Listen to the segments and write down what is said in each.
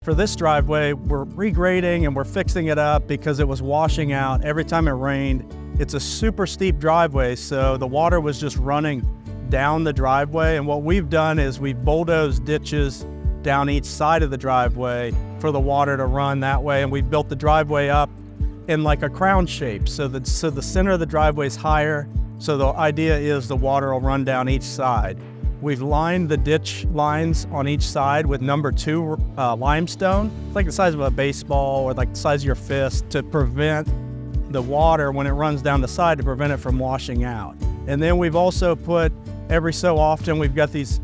For this driveway, we're regrading and we're fixing it up because it was washing out every time it rained. It's a super steep driveway, so the water was just running down the driveway. And what we've done is we've bulldozed ditches down each side of the driveway for the water to run that way. And we've built the driveway up in like a crown shape. So the center of the driveway is higher. So the idea is the water will run down each side. We've lined the ditch lines on each side with number 2 limestone. It's like the size of a baseball or like the size of your fist to prevent the water when it runs down the side, to prevent it from washing out. And then we've also put, every so often, we've got these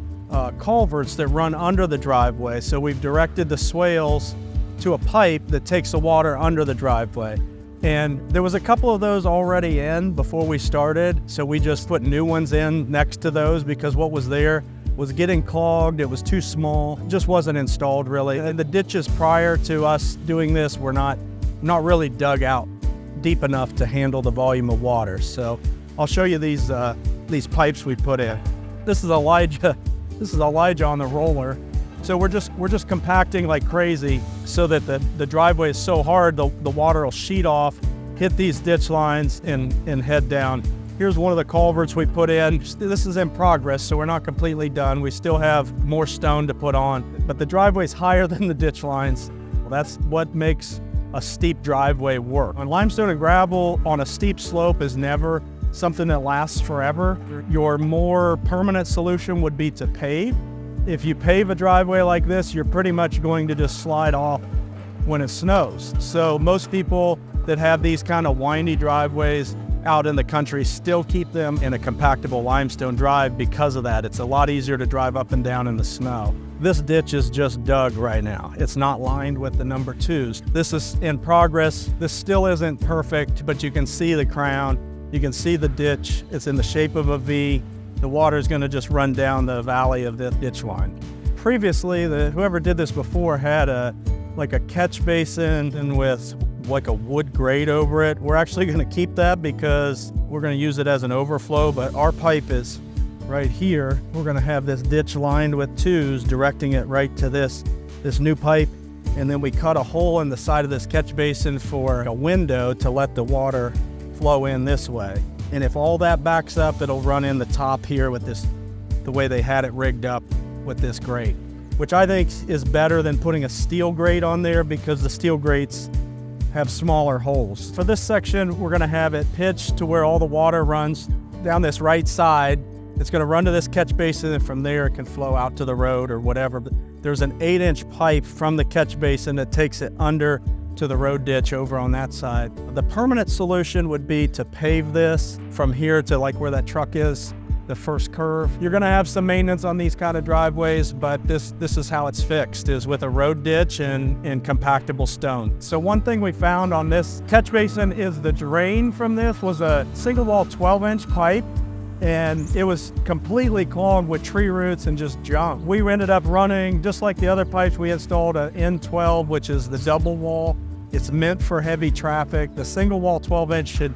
culverts that run under the driveway. So we've directed the swales to a pipe that takes the water under the driveway. And there was a couple of those already in before we started, so we just put new ones in next to those because what was there was getting clogged, it was too small, it just wasn't installed really. And the ditches prior to us doing this were not really dug out deep enough to handle the volume of water. So I'll show you these pipes we put in. This is Elijah on the roller. So we're just compacting like crazy so that the driveway is so hard the water will sheet off, hit these ditch lines and head down. Here's one of the culverts we put in. This is in progress, so we're not completely done. We still have more stone to put on, but the driveway's higher than the ditch lines. Well, that's what makes a steep driveway work. On limestone and gravel on a steep slope is never something that lasts forever. Your more permanent solution would be to pave. If you pave a driveway like this, you're pretty much going to just slide off when it snows. So most people that have these kind of windy driveways out in the country still keep them in a compactable limestone drive because of that. It's a lot easier to drive up and down in the snow. This ditch is just dug right now. It's not lined with the number 2s. This is in progress. This still isn't perfect, but you can see the crown. You can see the ditch. It's in the shape of a V. The water is going to just run down the valley of the ditch line. Previously, whoever did this before had a catch basin and with like a wood grate over it. We're actually going to keep that because we're going to use it as an overflow, but our pipe is right here. We're going to have this ditch lined with 2s directing it right to this new pipe. And then we cut a hole in the side of this catch basin for a window to let the water flow in this way. And if all that backs up, it'll run in the top here with the way they had it rigged up with this grate, which I think is better than putting a steel grate on there because the steel grates have smaller holes. For this section, we're gonna have it pitched to where all the water runs down this right side. It's gonna run to this catch basin, and from there it can flow out to the road or whatever. But there's an 8-inch pipe from the catch basin that takes it under to the road ditch over on that side. The permanent solution would be to pave this from here to like where that truck is, the first curve. You're gonna have some maintenance on these kind of driveways, but this is how it's fixed, is with a road ditch and compactable stone. So one thing we found on this catch basin is the drain from this was a single wall 12-inch pipe, and it was completely clogged with tree roots and just junk. We ended up running, just like the other pipes, we installed an N12, which is the double wall. It's meant for heavy traffic. The single wall 12-inch should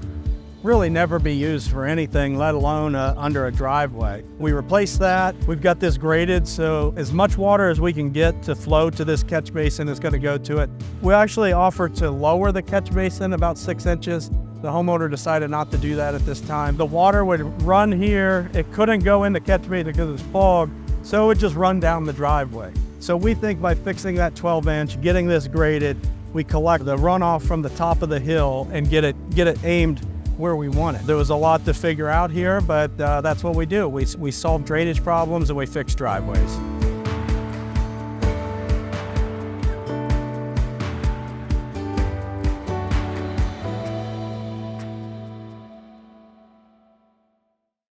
really never be used for anything, let alone under a driveway. We replaced that. We've got this graded, so as much water as we can get to flow to this catch basin is going to go to it. We actually offered to lower the catch basin about 6 inches. The homeowner decided not to do that at this time. The water would run here. It couldn't go in the catch basin because it was clogged, so it would just run down the driveway. So we think by fixing that 12-inch, getting this graded, we collect the runoff from the top of the hill and get it aimed where we want it. There was a lot to figure out here, but that's what we do. We solve drainage problems and we fix driveways.